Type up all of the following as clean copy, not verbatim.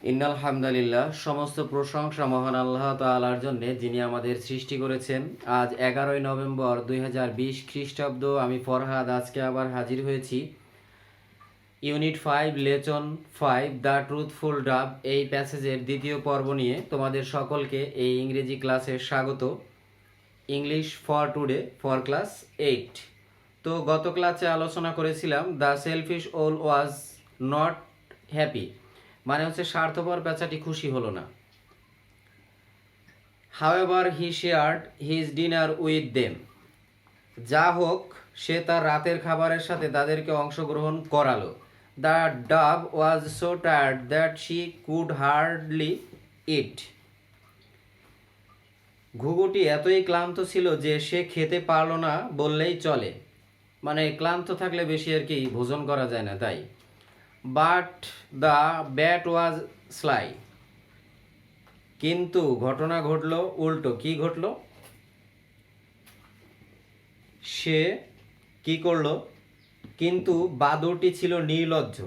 ইন্নাল হামদালিল্লাহ, সমস্ত প্রশংসা মহান আল্লাহ তাআলার জন্য, যিনি আমাদের সৃষ্টি করেছেন। আজ 11ই নভেম্বর 2020 খ্রিস্টাব্দ। আমি ফরহাদ আজকে আবার হাজির হয়েছি ইউনিট 5 লেসন 5 দ্য ট্রুথফুল ডাব এই প্যাসেজের দ্বিতীয় পর্ব নিয়ে। তোমাদের সকলকে এই ইংরেজি ক্লাসে স্বাগত। English for today for class 8। তো গত ক্লাসে আলোচনা করেছিলাম দ্য সেলফিশ ওল ওয়াজ নট হ্যাপি, মানে হচ্ছে স্বার্থপর পেঁচাটি খুশি হলো না। However he shared his dinner with them, যা হোক সে তার রাতের খাবারের সাথে তাদেরকে অংশগ্রহণ করালো। The dove was so tired that she could hardly eat, ঘুঘুটি এতই ক্লান্ত ছিল যে সে খেতে পারল না বললেই চলে, মানে ক্লান্ত থাকলে বেশি আর কি ভোজন করা যায় না তাই। But the bat was sly, কিন্তু ঘটনা ঘটলো উল্টো। কি ঘটলো? সে কি করলো? কিন্তু বাদুড়টি ছিল নির্লজ্জ।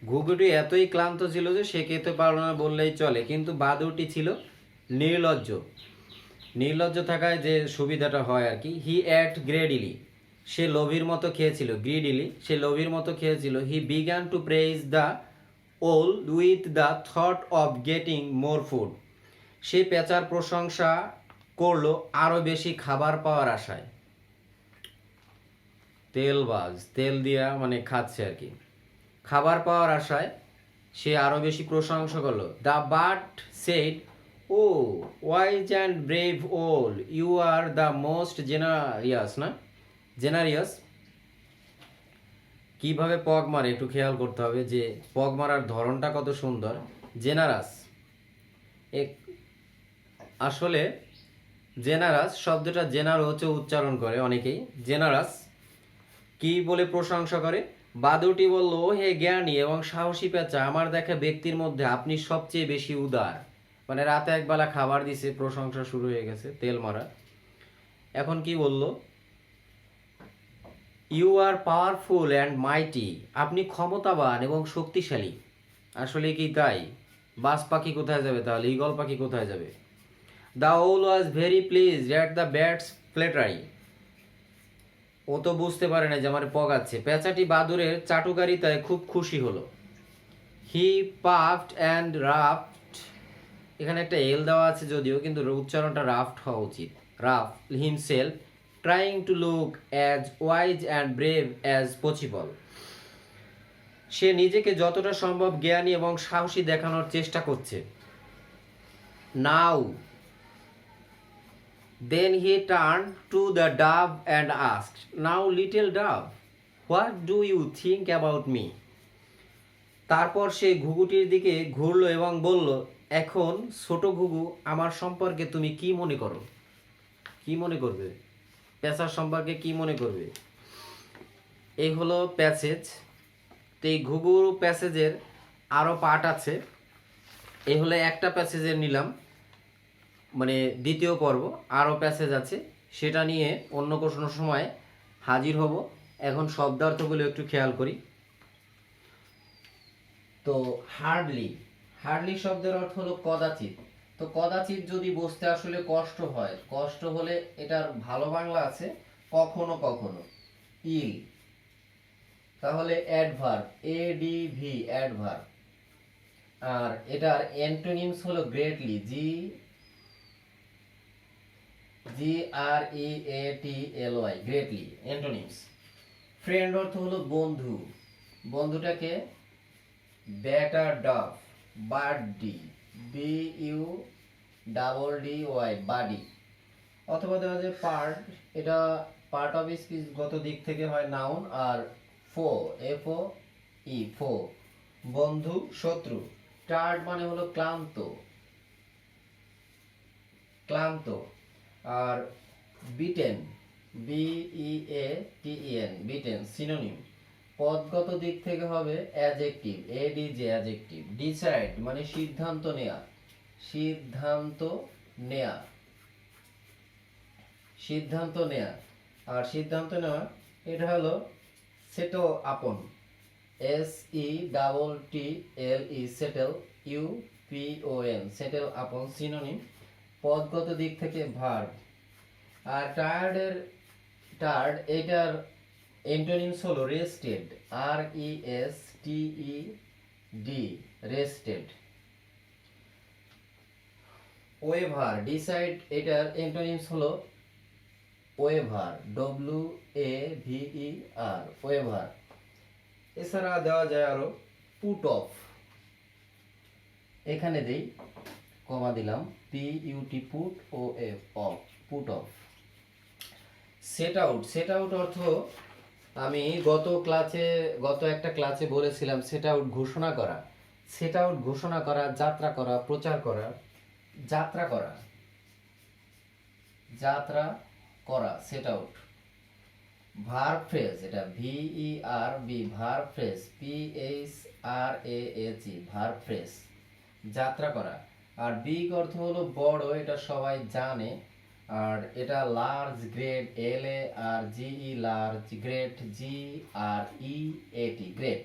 ঘুঘুটি এতই ক্লান্ত ছিল যে সে খেতে পারলো না বললেই চলে, কিন্তু বাদুড়টি ছিল নির্লজ্জ। নির্লজ্জ থাকায় যে সুবিধাটা হয় আর কি। হি অ্যাট গ্রেডিলি, সে লোভীর মতো খেয়েছিল। গ্রিডিলি, সে লোভীর মতো খেয়েছিল। He began to praise the owl with the thought of getting more food, সে পেঁচার প্রশংসা করলো আরও বেশি খাবার পাওয়ার আশায়। তেলবাজ, তেল দিয়া মানে খাচ্ছে আর কি। খাবার পাওয়ার আশায় সে আরও বেশি প্রশংসা করলো। The bird said, oh wise and brave owl, you are the most generous. না, জেনারিয়াস কিভাবে পগ মারে একটু খেয়াল করতে হবে যে পগ মারার ধরনটা কত সুন্দর। জেনারাস, আসলে জেনারাস শব্দটা জেনার হচ্ছে উচ্চারণ করে অনেকেই। জেনারাস কি বলে প্রশংসা করে? বাদুটি বলল, হে জ্ঞানী এবং সাহসী পেঁচা, আমার দেখা ব্যক্তির মধ্যে আপনি সবচেয়ে বেশি উদার। মানে রাতে একবেলা খাবার দিছে, প্রশংসা শুরু হয়ে গেছে, তেল মারা। এখন কি বলল? ইউ আর পাওয়ারফুল অ্যান্ড মাইটি, আপনি ক্ষমতাবান এবং শক্তিশালী। আসলে কি তাই? বাজ পাখি কোথায় যাবে তাহলে? ঈগল পাখি কোথায় যাবে? The owl was very pleased at the bat's flattery, ও তো বুঝতে পারে না যে আমার পগাচ্ছে। পেঁচাটি বাদুরের চাটুকারিতায় খুব খুশি হলো। হি পাফড অ্যান্ড রাফট, এখানে একটা এল দেওয়া আছে যদিও, কিন্তু উচ্চারণটা রাফট হওয়া উচিত। রাফ himself trying to look as wise and brave as possible, সে নিজেকে যতটা সম্ভব জ্ঞানী এবং সাহসী দেখানোর চেষ্টা করছে। নাও then he turned to the dove and asked, now little dove, what do you think about me? তারপর সে ঘুঘুটির দিকে ঘুরলো এবং বলল, এখন ছোট ঘুঘু, আমার সম্পর্কে তুমি কি মনে করো? কি মনে করবে? প্যাঁচার সম্পর্কে কি মনে করবে? এই হলো প্যাসেজ। তো এই ঘুঘুর প্যাসেজের আরও পার্ট আছে। এই হলো একটা প্যাসেজের নিলাম, মানে দ্বিতীয় পর্ব। আরও প্যাসেজ আছে, সেটা নিয়ে অন্য কোনো সময় হাজির হব। এখন শব্দার্থগুলো একটু খেয়াল করি। তো হার্ডলি, হার্ডলি শব্দের অর্থ হলো কদাচিৎ। তো কদাচিৎ যদি বুঝতে আসলে কষ্ট হয়, কষ্ট হলে এটার ভালো বাংলা আছে কখনো কখনো, ইল। তাহলে অ্যাডভার্ব, এডিভি অ্যাডভার্ব। আর এটার অ্যান্টোনিমস হলো greatly, GREATLY, greatly antonyms. Friend অর্থ হলো বন্ধু, বন্ধুটাকে বেটার ডাফ, বাডি, BUDDY, বাডি। অথবা দেওয়া যায় পার্ট, এটা পার্ট অফ স্পিচ গত দিক থেকে হয় নাউন। আর ফো, FOE, ফো বন্ধু শত্রু। টায়ার্ড মানে হলো ক্লান্ত, ক্লান্ত। আর বিটেন, BEATEN, বিটেন সিনোনিম। পদগত দিক থেকে হবে অ্যাডজেক্টিভ, ADJ অ্যাডজেক্টিভ। ডিসাইড মানে সিদ্ধান্ত নেয়া, সিদ্ধান্ত নেয়া, সিদ্ধান্ত নেয়া। আর সিদ্ধান্ত নেওয়া এটা হলো settle upon, SETTLE settle, UPON settle upon synonym, পদগত দিক থেকে ভার্ব। আর টায়ার্ড এটার অ্যান্টোনিমস হলো rested, RESTED rested. Waver decide এটার অ্যান্টোনিমস হলো ওয়েভার, WAVER ওয়েভার। এছাড়া দেওয়া যায় আরো পুট অফ, এখানে দেই কমা দিলাম PUT put off, put off. Set out অর্থ আমি গত একটা ক্লাসে বলেছিলাম সেট আউট ঘোষণা করা। সেট আউট ঘোষণা করা, যাত্রা করা, প্রচার করা, যাত্রা করা, সেট আউট। ভার্ব ফ্রেজ এটা VERB verb phrase, PHRASE verb phrase, যাত্রা করা। আর বিগ অর্থ হলো বড়, এটা সবাই জানে। আর এটা large, great, LARGE large, great, GREAT great.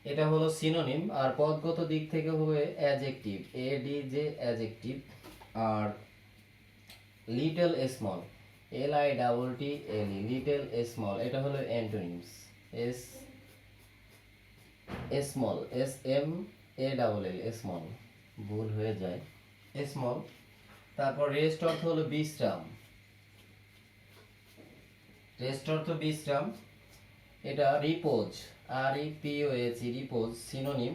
এটা হলো সিনোনিম। আর পদগত দিক থেকে হবে অ্যাডজেক্টিভ, ADJ অ্যাডজেক্টিভ। আর little small, LITTLE little small, এটা হলো অ্যান্টোনিমস। স্মল, SMALL স্মল, ভুল হয়ে যায়, স্মল। তারপর রেস্ট অর্থ হলো বিশ্রাম, রেস্ট অর্থ বিশ্রাম। এটা রিপোজ, REPOZ রিপোজ সিনোনিম।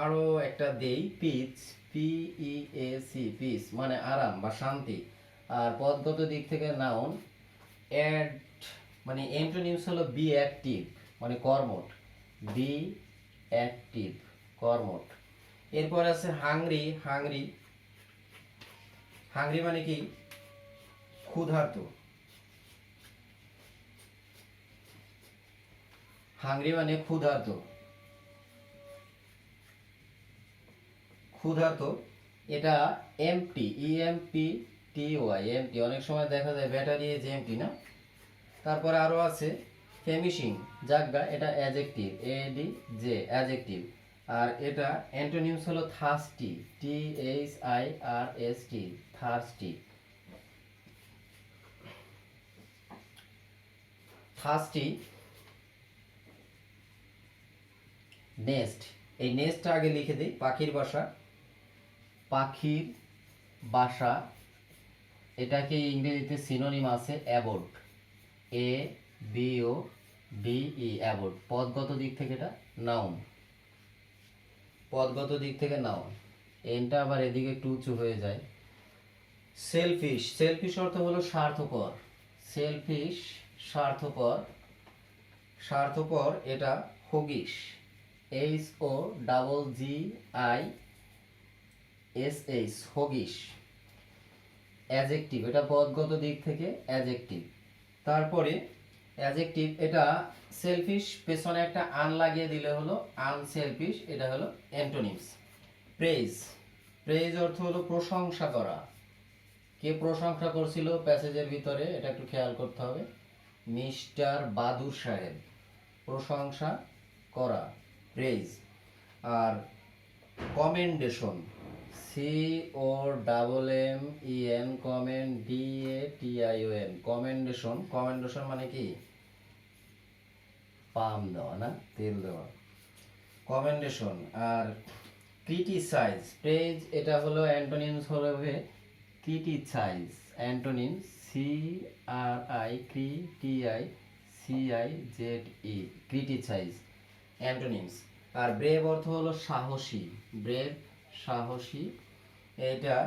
আরো একটা দেই পিচ, PEAC পিস মানে আরাম বা শান্তি। আর পদগত দিক থেকে নাউন। অ্যাড মানে অ্যান্টোনিমস হলো বি অ্যাক্টিভ মানে কর্মঠ, বি অ্যাক্টিভ কর্মঠ। এরপর আছে হাংরি, হাংরি মানে কি ক্ষুধার্ত, হাংরি মানে ক্ষুধার্ত, ক্ষুধার্ত। এটা এমটি, EMPTY এমটি, অনেক সময় দেখা যায় ব্যাটারি এমটি না। তারপরে আরো আছে ফেমিশিং, জাগা, এটা অ্যাডজেক্টিভ, ADJ অ্যাডজেক্টিভ। আর এটা অ্যান্টোনিমস হলো thirsty, THIRST thirsty, thirsty. Nest, এই নেস্টটা আগে লিখে দিই, পাখির বাসা, পাখির বাসা। এটাকে ইংরেজিতে সিনোনিম আছে অ্যাবোর্ড, ABODE অ্যাবোর্ড। পদগত দিক থেকে এটা নাউন, পদগত দিক থেকে নাউন। এনটা আবার এদিকে একটু উঁচু হয়ে যায়। সেলফিশ, সেলফিশ অর্থ হলো স্বার্থপর, সেলফিশ স্বার্থপর, স্বার্থপর। এটা হগিশ, HOGGISH হগিশ অ্যাডজেক্টিভ। এটা পদগত দিক থেকে অ্যাডজেক্টিভ। তারপরে অ্যাডজেক্টিভ এটা সেলফিশ, পেছনে একটা আন লাগিয়ে দিলে হলো আনসেলফিশ, এটা হলো অ্যান্টোনিমস। প্রেজ, প্রেজ অর্থ হলো প্রশংসা করা। কে প্রশংসা করছিল প্যাসেজের ভিতরে, এটা একটু খেয়াল করতে হবে, মিস্টার বাদুর সাহেব, প্রশংসা করা, প্রেজ। আর commendation, COMMEN COMMENDATION commendation, commendation মানে কি পাম দেওয়া না, তেল দেওয়া, কমেন্ডেশন। আর ক্রিটিসাইজ, প্রেজ এটা হলো অ্যান্টোনিমস হবে criticise, antonyms CRITICIZE criticise antonyms. আর ব্রেভ অর্থ হলো সাহসী, ব্রেভ সাহসী, এটা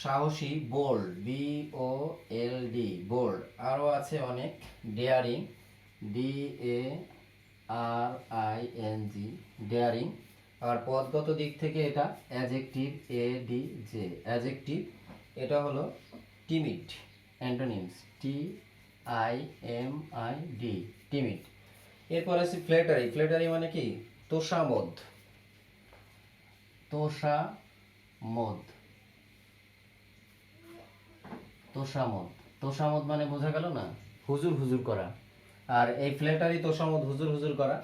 সাহসী। Bold, BOLD bold. আরও আছে অনেক, ডেয়ারিং, DARING ডেয়ারিং। আর পদগত দিক থেকে এটা অ্যাডজেক্টিভ, ADJ অ্যাডজেক্টিভ। এটা হলো টিমিড, অ্যান্টোনিমস TIMID টিমিড। এরপর আছে ফ্ল্যাটারি, ফ্ল্যাটারি মানে কি তোষামোদ, তোষামোদ, তোষামোদ, তোষামোদ মানে বোঝা গেল না হুজুর হুজুর করা। আর এই ফ্ল্যাটারি তোষামোদ হুজুর হুজুর করা,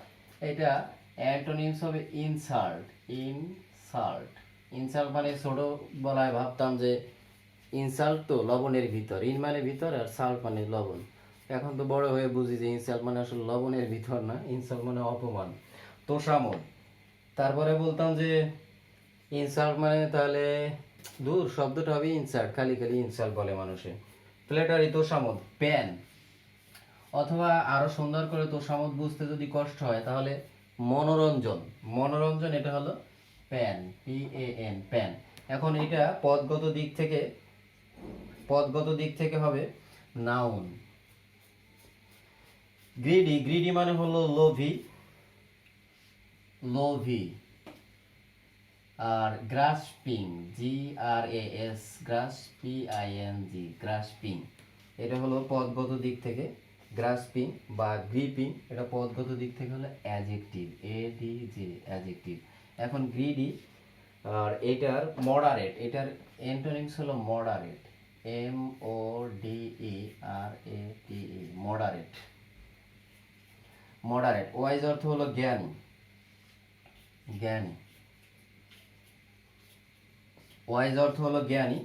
এটা অ্যান্টোনিমস হবে ইনসাল্ট। ইনসাল্ট, ইনসাল্ট মানে ছোটবেলায় ভাবতাম যে ইনসাল্ট তো লবণের ভিতর, ইন মানে ভিতর আর সাল্ট মানে লবণ। এখন তো বড় হয়ে বুঝি যে ইনসাল্ট মানে আসলে লবণের ভিতর না, ইনসাল্ট মানে অপমান, তোষামোদ। তারপরে বলতাম যে ইনসাল্ট মানে তাহলে দূর শব্দটা হবে ইনসাল্ট, খালি খালি ইনসাল্ট বলে মানুষে। ফ্ল্যাটারি তোষামোদ, প্যান। অথবা আরো সুন্দর করে তোষামোদ বুঝতে যদি কষ্ট হয় তাহলে মনোরঞ্জন। মনোরঞ্জন এটা হলো প্যান, PAN, প্যান। এখন এটা পদগত দিক থেকে হবে নাউন। গ্রিডি, গ্রিডি মানে হলো লোভী, লোভী। আর গ্রাসপিং, GRAS, GRASPING, গ্রাসপিং, এটা হলো পদগত দিক থেকে। গ্রাসপিং বা গ্রিপিং এটা পদগত দিক থেকে হলো অ্যাডজেক্টিভ, ADJ, অ্যাডজেক্টিভ। এখন গ্রিডি আর এটার মডারেট, এটার অ্যান্টোনিমস হলো moderate, MODERATE, moderate. Moderate, wise অর্থ হলো জ্ঞানী, জ্ঞানী। ওয়াইজ অর্থ হলো জ্ঞানী।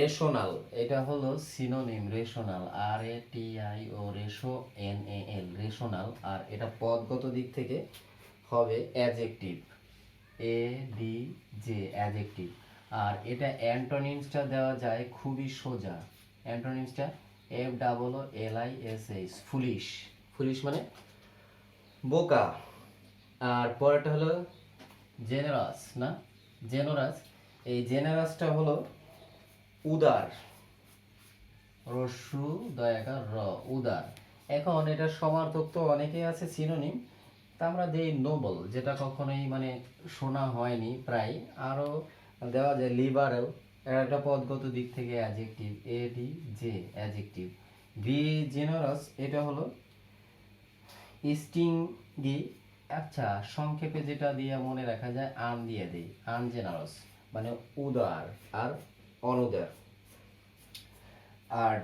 রেশনাল, এটা হলো synonym, rational, RATIO, NAL, rational. আর এটা পদগত দিক থেকে হবে অ্যাডজেক্টিভ, ADJ, অ্যাডজেক্টিভ। আর এটা অ্যান্টোনিমসটা দেওয়া যায় খুবই সোজা। অ্যান্টোনিমসটা FOOLISH, ফুলিশ। ফুলিশ মানে বোকা। আর পরেরটা হলো জেনারাস, না জেনারাস। এই জেনারাসটা হলো উদার, রস্যু দয়াকার র, উদার। এখন এটা সমার্থক তো অনেকেই আছে সিনোনিম, তা আমরা দেই নোবেল, যেটা কখনোই মানে শোনা হয়নি প্রায়। আরও দেওয়া যায় লিবারেল, এর একটা পদগত দিক থেকে adjective, ADJ, adjective. V generous এটা হলো স্টিংগি। আচ্ছা, সংক্ষেপে যেটা দিয়ে মনে রাখা যায় আন দিয়ে দেই, আনজেনারাস মানে উদার আর অনুদার। আর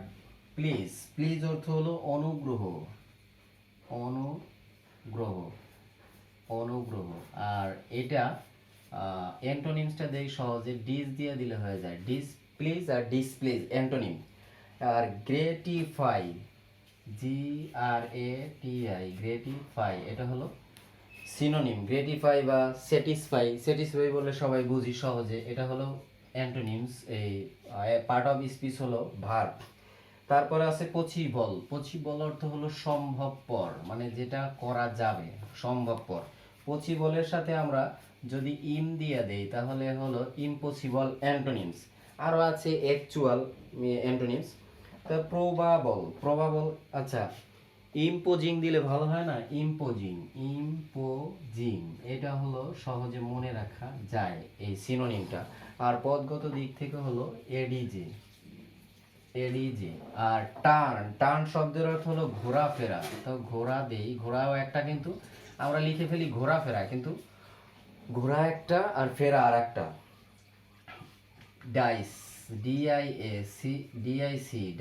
প্লিজ, প্লিজ অর্থ হলো অনুগ্রহ, অনুগ্রহ, অনুগ্রহ। আর এটা অ্যান্টোনিমসটা দেই সহজে, ডিস দিয়ে দিলে হয়ে যায়, ডিসপ্লিজ আর ডিসপ্লিজ অ্যান্টোনিম। আর গ্রেটিফাই, GRATI, গ্রেটিফাই, এটা হলো সিনোনিম। গ্রেটিফাই বা স্যাটিসফাই, স্যাটিসফাই বলে সবাই বুঝি সহজে, এটা হলো অ্যান্টোনিমস। এই পার্ট অফ স্পিচ হলো ভার্ব। তারপরে আছে পসিবল, পসিবল অর্থ হলো সম্ভবপর, মানে যেটা করা যাবে, সম্ভবপর। পসিবলের সাথে আমরা যদি ইম দিয়ে দেই তাহলে হলো ইম্পসিবল, অ্যান্টোনিমস। আরও আছে অ্যাকচুয়াল, অ্যান্টোনিমস। তা প্রবাবল, প্রবাবল, আচ্ছা ইম্পোজিং দিলে ভালো হয় না, ইম্পোজিং, ইম্পোজিং, এটা হলো সহজে মনে রাখা যায় এই সিনোনিমটা। আর পদগত দিক থেকে হলো এডিজে, এডিজে। আর টার্ন, টার্ন শব্দের অর্থ হলো ঘোরাফেরা। তো ঘোরা দেই, ঘোরাও একটা, কিন্তু আমরা লিখে ফেলি ঘোরাফেরা, কিন্তু ঘোরা একটা আর ফেরা আর একটা। Dice, DIC,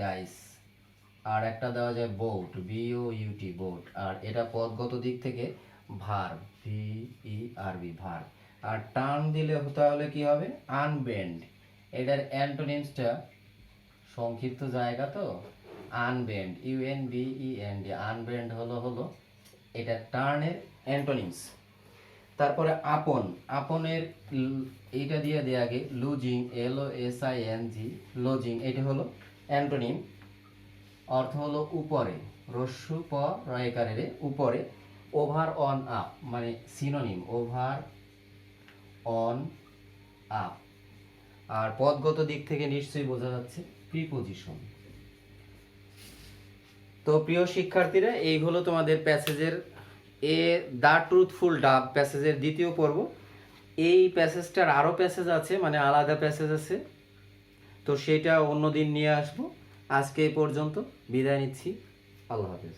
dice. আর একটা দেওয়া যায় বোট, BOUT, বোট। আর এটা পদগত দিক থেকে ভার্ব, VERB, ভার্ব। আর টার্ন দিলে তাহলে কি হবে, আনবেন্ড। এটার অ্যান্টোনিমসটা সংক্ষিপ্ত জায়গা তো, আনবেন্ড, UNBEND, আনবেন্ড হলো এটা টার্নের অ্যান্টোনিমস। তারপরে আপন, আপনের এইটা দিয়ে দেয় আগে লুজিং, LOSING, লজিং, এটা হলো অ্যান্টোনিম। অর্থ হলো উপরে, রস্যু প রয়কারের উপরে। ওভার অন আপ মানে সিনোনিম, ওভার অন আপ। আর পদগত দিক থেকে নিশ্চয়ই বোঝা যাচ্ছে প্রিপোজিশন। তো প্রিয় শিক্ষার্থীরা, এই হলো তোমাদের প্যাসেজের দ্য ট্রুথফুল ডাব প্যাসেজের দ্বিতীয় পর্ব। এই প্যাসেজটার আরও প্যাসেজ আছে, মানে আলাদা প্যাসেজ আছে, তো সেটা অন্য দিন নিয়ে আসবো। আজকে এই পর্যন্ত বিদায় নিচ্ছি, আল্লাহ হাফেজ।